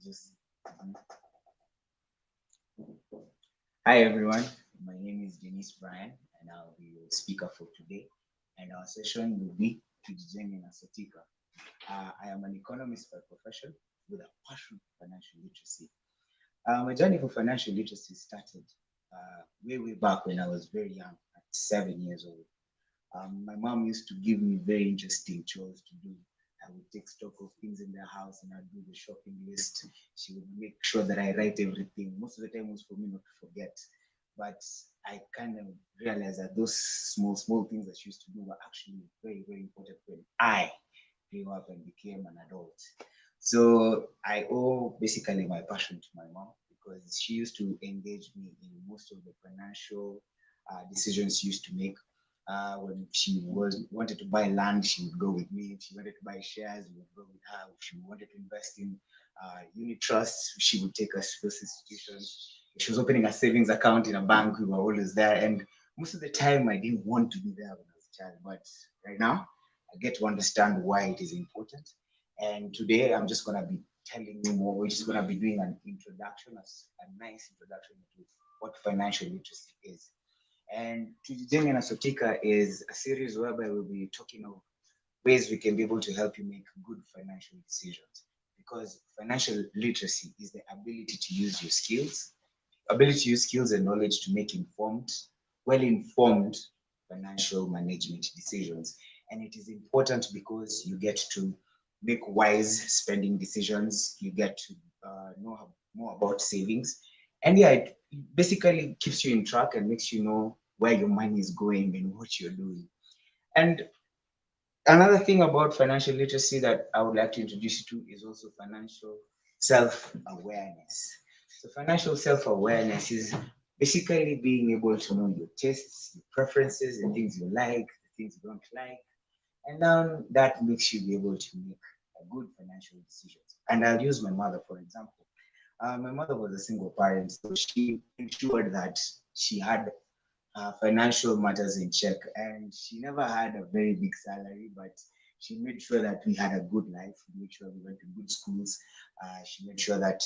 Just Hi everyone, my name is Denise Brian and I'll be your speaker for today. And our session will be Kijijenge na Sotika. I am an economist by profession with a passion for financial literacy. My journey for financial literacy started way back when I was very young, at 7 years old. My mom used to give me very interesting chores to do. I would take stock of things in the house and I'd do the shopping list. She would make sure that I write everything. Most of the time was for me not to forget. But I kind of realized that those small things that she used to do were actually very important when I grew up and became an adult. So I owe basically my passion to my mom because she used to engage me in most of the financial decisions she used to make. When she wanted to buy land, she would go with me. If she wanted to buy shares, we would go with her. If she wanted to invest in unit trusts, she would take us to those institutions. If she was opening a savings account in a bank, we were always there. And most of the time, I didn't want to be there when I was a child. But right now, I get to understand why it is important. And today, I'm just going to be telling you more. We're just going to be doing an introduction, a nice introduction to what financial literacy is. And Tujijenge na Sotika is a series whereby we'll be talking of ways we can be able to help you make good financial decisions. Because financial literacy is the ability to use your skills, ability to use skills and knowledge to make informed, well-informed financial management decisions. And it is important because you get to make wise spending decisions. You get to know more about savings. And yeah, it basically keeps you in track and makes you know where your money is going and what you're doing. And another thing about financial literacy that I would like to introduce you to is also financial self-awareness. So financial self-awareness is basically being able to know your tastes, your preferences, the things you like, the things you don't like, and then that makes you be able to make a good financial decisions. And I'll use my mother for example. My mother was a single parent, so she ensured that she had financial matters in check. And she never had a very big salary, but she made sure that we had a good life. She made sure we went to good schools. She made sure that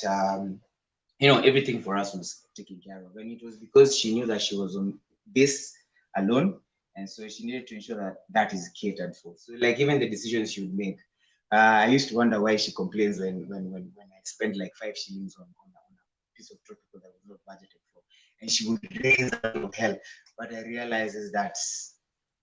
everything for us was taken care of. And it was because she knew that she was on this alone, and so she needed to ensure that that is catered for. So, like even the decisions she would make, I used to wonder why she complains when I spent like 5 shillings on a piece of tropical that was not budgeted for, and she would raise a lot of hell. What I realized is that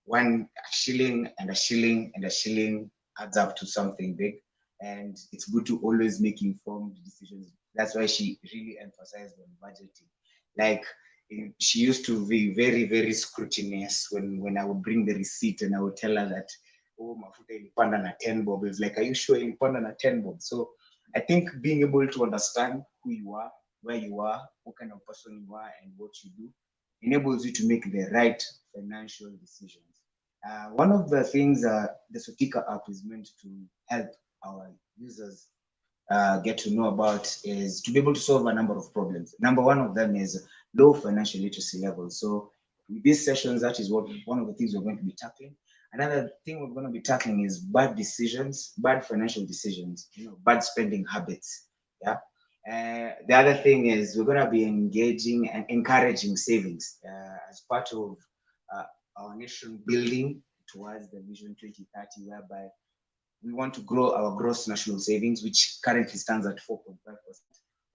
one a shilling and a shilling and a shilling adds up to something big, and it's good to always make informed decisions. That's why she really emphasized on budgeting. Like she used to be very scrutinous when I would bring the receipt and I would tell her that, oh, mafuta ilipanda na 10 bob. It's like, are you sure ilipanda na 10 bob? So I think being able to understand who you are, where you are, what kind of person you are, and what you do enables you to make the right financial decisions. One of the things the Sotika app is meant to help our users get to know about is to be able to solve a number of problems. Number one of them is low financial literacy levels. So with these sessions, that is what one of the things we're going to be tackling. Another thing we're going to be tackling is bad decisions, bad financial decisions, bad spending habits. Yeah. The other thing is we're going to be engaging and encouraging savings as part of uh, our nation building towards the Vision 2030, whereby we want to grow our gross national savings, which currently stands at 4.5%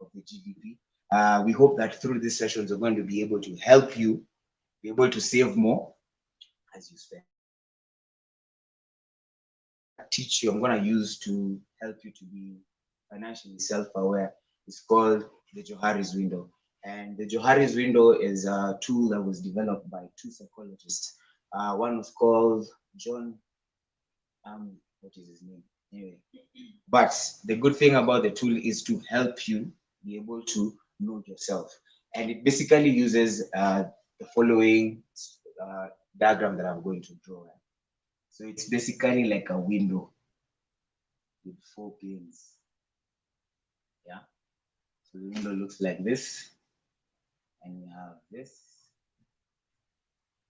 of the GDP. We hope that through these sessions, we're going to be able to help you be able to save more as you spend. Teach you, I'm going to use to help you to be financially self-aware. It's called the Johari's Window. And the Johari's Window is a tool that was developed by two psychologists. One was called John, what is his name? Anyway, but the good thing about the tool is to help you be able to know yourself. And it basically uses the following diagram that I'm going to draw. So it's basically like a window with 4 panes. Yeah. So the window looks like this. And we have this.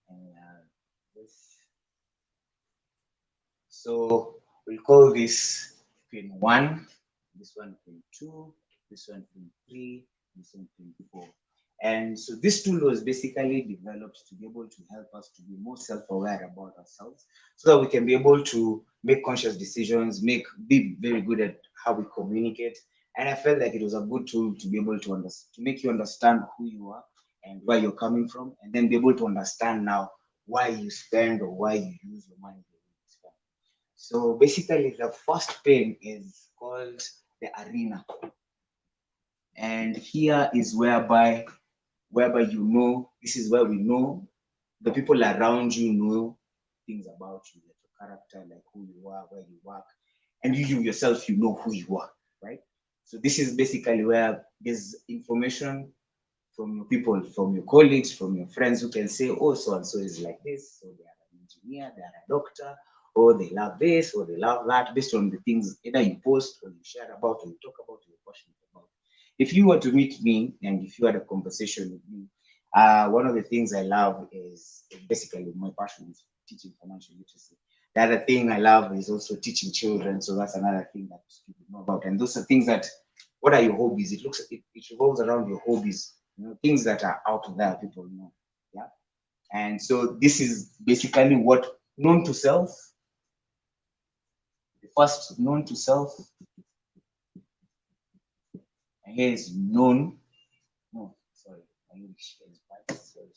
And we have this. So we'll call this pin 1, this one pin 2, this one point 3, this one point 4. And so this tool was basically developed to be able to help us to be more self-aware about ourselves, so that we can be able to make conscious decisions, be very good at how we communicate. And I felt like it was a good tool to be able to make you understand who you are and where you're coming from, and then be able to understand now why you spend or why you use your money the way you spend. So basically, the first pane is called the arena, and here is whereby you know, this is where we know the people around you know things about you, like your character, like who you are, where you work, and you yourself, you know who you are, right? So this is basically where there's information from your people, from your colleagues, from your friends who can say, oh, so and so is like this, so they are an engineer, they are a doctor, or they love this, or they love that, based on the things either you post or you share about or you talk about or you're passionate about. If you were to meet me and if you had a conversation with me, one of the things I love is basically my passion is teaching financial literacy. The other thing I love is also teaching children. So that's another thing that people know about. And those are things that, what are your hobbies? It revolves around your hobbies, things that are out there, people know. Yeah. And so this is basically what known to self. The first known to self, and here is known. No, sorry, my English is bad. Sorry.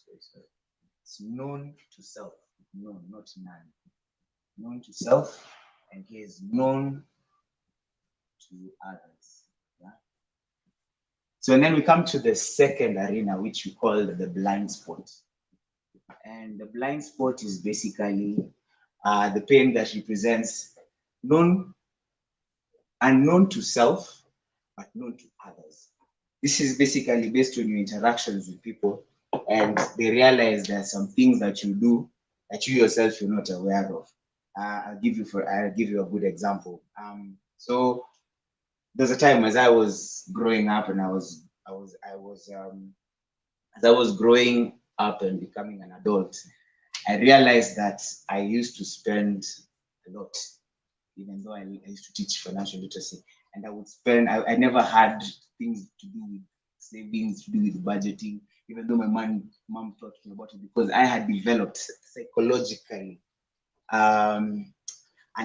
It's known to self. Known, not none. Known to self, and he is known to others. Yeah? So and then we come to the second arena, which we call the blind spot. And the blind spot is basically the pain that represents unknown to self, but known to others. This is basically based on your interactions with people, and they realize there are some things that you do that you yourself you're not aware of. I'll give you a good example. So there's a time as I was growing up, and as I was growing up and becoming an adult, I realized that I used to spend a lot, even though I used to teach financial literacy, and I would spend. I never had things to do with savings, to do with budgeting, even though my mom taught me about it, because I had developed psychologically an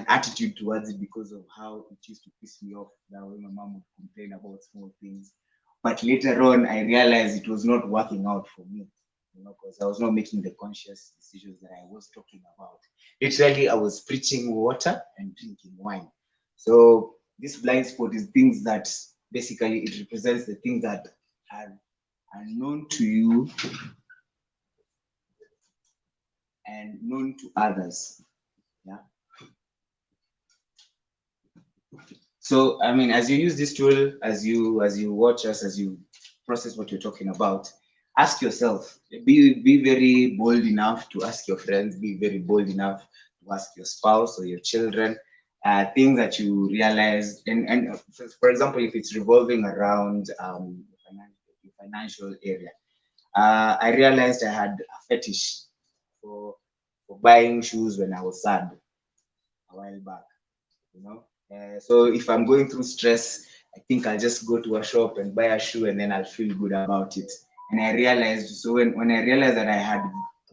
attitude towards it because of how it used to piss me off that way my mom would complain about small things. But later on, I realized it was not working out for me, because I was not making the conscious decisions that I was talking about. Literally, I was preaching water and drinking wine. So this blind spot is things that basically it represents the things that are known to you and known to others. Yeah. So I mean, as you use this tool, as you watch us, as you process what you're talking about, ask yourself. Be very bold enough to ask your friends. Be very bold enough to ask your spouse or your children things that you realize. And for example, if it's revolving around the financial area, I realized I had a fetish for for buying shoes when I was sad a while back. you know. So if I'm going through stress, I think I'll just go to a shop and buy a shoe and then I'll feel good about it. And I realized, so when I realized that I had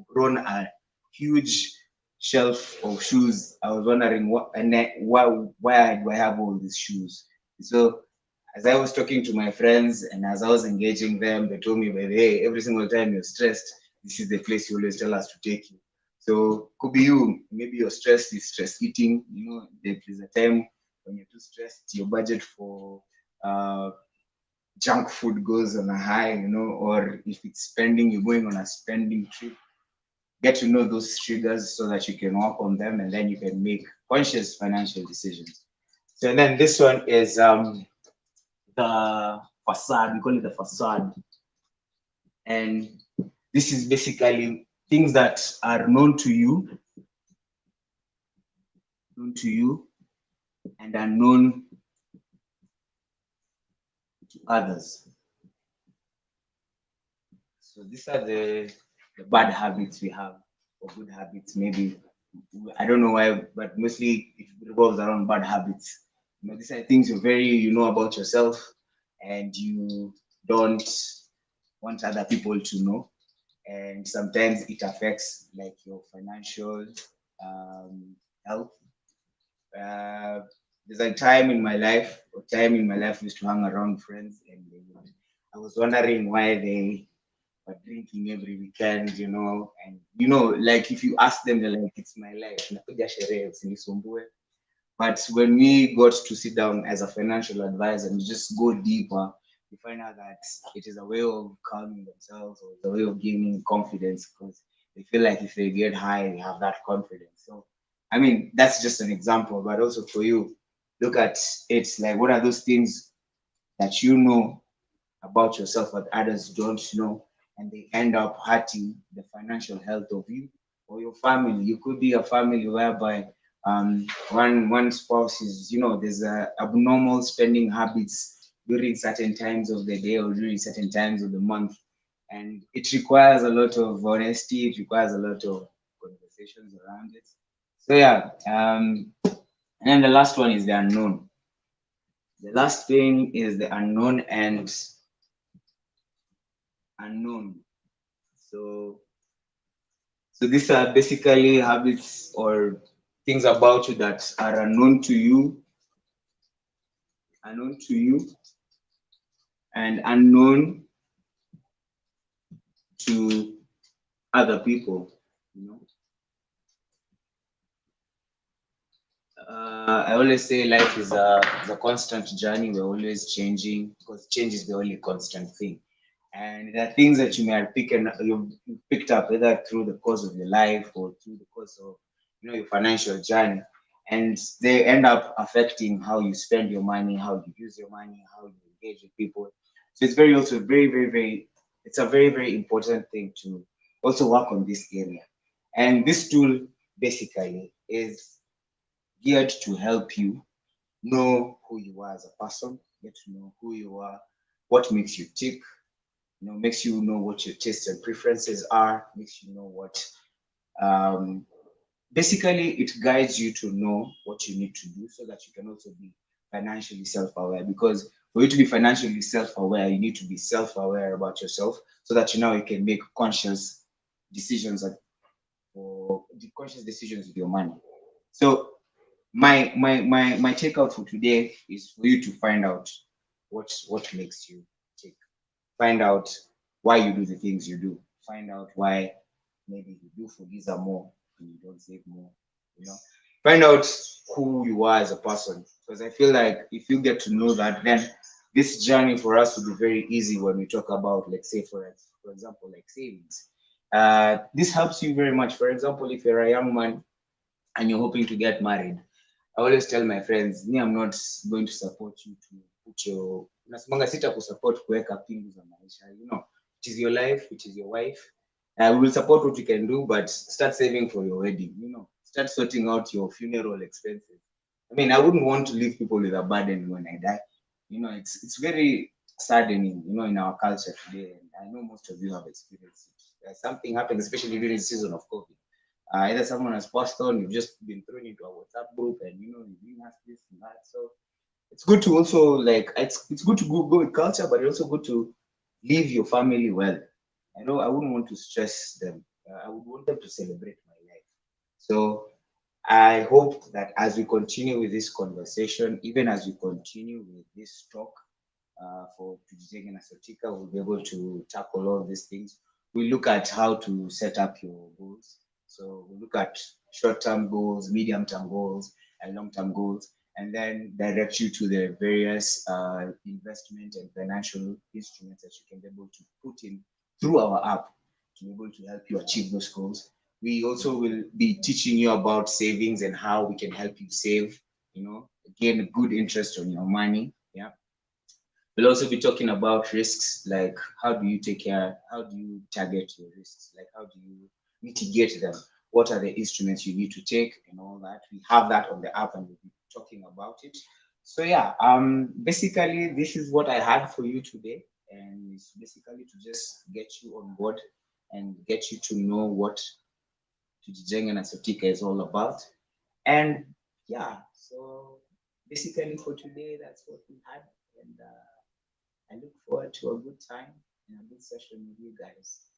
grown a huge shelf of shoes, I was wondering why do I have all these shoes? So as I was talking to my friends and as I was engaging them, they told me, well, hey, every single time you're stressed, this is the place you always tell us to take you. So could be you, maybe you're stressed with stress eating. There is a time when you're too stressed, your budget for junk food goes on a high, or if it's spending, you're going on a spending trip. Get to know those triggers so that you can work on them and then you can make conscious financial decisions. So and then this one is the facade. We call it the facade. And this is basically things that are known to you, and are known to others. So these are the bad habits we have, or good habits, maybe. I don't know why, but mostly it revolves around bad habits. These are things you're very, about yourself, and you don't want other people to know, and sometimes it affects like your financial health. uh, there's a time in my life, I used to hang around friends, and I was wondering why they were drinking every weekend, and like if you ask them, they're like, it's my life. Nakuja sherehe, usinisumbue. But when we got to sit down as a financial advisor and just go deeper, we find out that it is a way of calming themselves, or it's a way of gaining confidence, because they feel like if they get high, they have that confidence. So, I mean, that's just an example, but also for you, look at it like, what are those things that you know about yourself that others don't know, and they end up hurting the financial health of you or your family. You could be a family whereby one spouse is, there's a abnormal spending habits during certain times of the day or during certain times of the month, and it requires a lot of honesty. It requires a lot of conversations around it. So yeah, and then the last one is the unknown. The last thing is the unknown and unknown. So, so these are basically habits or things about you that are unknown to you, and unknown to other people. You know, I always say life is a constant journey. We're always changing, because change is the only constant thing. And there are things that you may have you've picked up either through the course of your life or through the course of your financial journey, and they end up affecting how you spend your money, how you use your money, how you engage with people. So it's very, it's a very important thing to also work on this area. And this tool basically is geared to help you know who you are as a person, get to know who you are, what makes you tick, makes you know what your tastes and preferences are, makes you know what, um, basically, it guides you to know what you need to do so that you can also be financially self-aware. Because for you to be financially self-aware, you need to be self-aware about yourself, so that you can make conscious decisions, or conscious decisions with your money. So my takeout for today is for you to find out what makes you tick. Find out why you do the things you do. Find out why maybe you do for Giza more and you don't save more. You know, find out who you are as a person. Because I feel like if you get to know that, then this journey for us will be very easy when we talk about, like, say, for example, like savings. This helps you very much. For example, if you're a young man and you're hoping to get married, I always tell my friends, me, I'm not going to support you to put your nasimanga sita kusupport kuweka pingu za maisha. It is your life, it is your wife. We will support what you can do, but start saving for your wedding. Start sorting out your funeral expenses. I mean, I wouldn't want to leave people with a burden when I die. It's very saddening, in our culture today. And I know most of you have experienced it. Something happened, especially during the season of COVID. Either someone has passed on, you've just been thrown into a WhatsApp group, and you've been asked this and that. So it's good to also, like, it's good to go with culture, but it's also good to leave your family well. I wouldn't want to stress them. I would want them to celebrate my life. So I hope that as we continue with this conversation, even as we continue with this talk, for Tujitenge and Asotika, we'll be able to tackle all these things. We look at how to set up your goals. So we look at short-term goals, medium-term goals, and long-term goals, and then direct you to the various investment and financial instruments that you can be able to put in through our app to be able to help you achieve those goals. We also will be teaching you about savings and how we can help you save, gain good interest on your money. Yeah. We'll also be talking about risks, like how do you target your risks? Like how do you mitigate them? What are the instruments you need to take and all that? We have that on the app and we'll be talking about it. So yeah, basically this is what I had for you today. And it's basically to just get you on board and get you to know what Tujijenga na Sotika is all about. And yeah, so basically for today, that's what we had. And I look forward to a good time and a good session with you guys.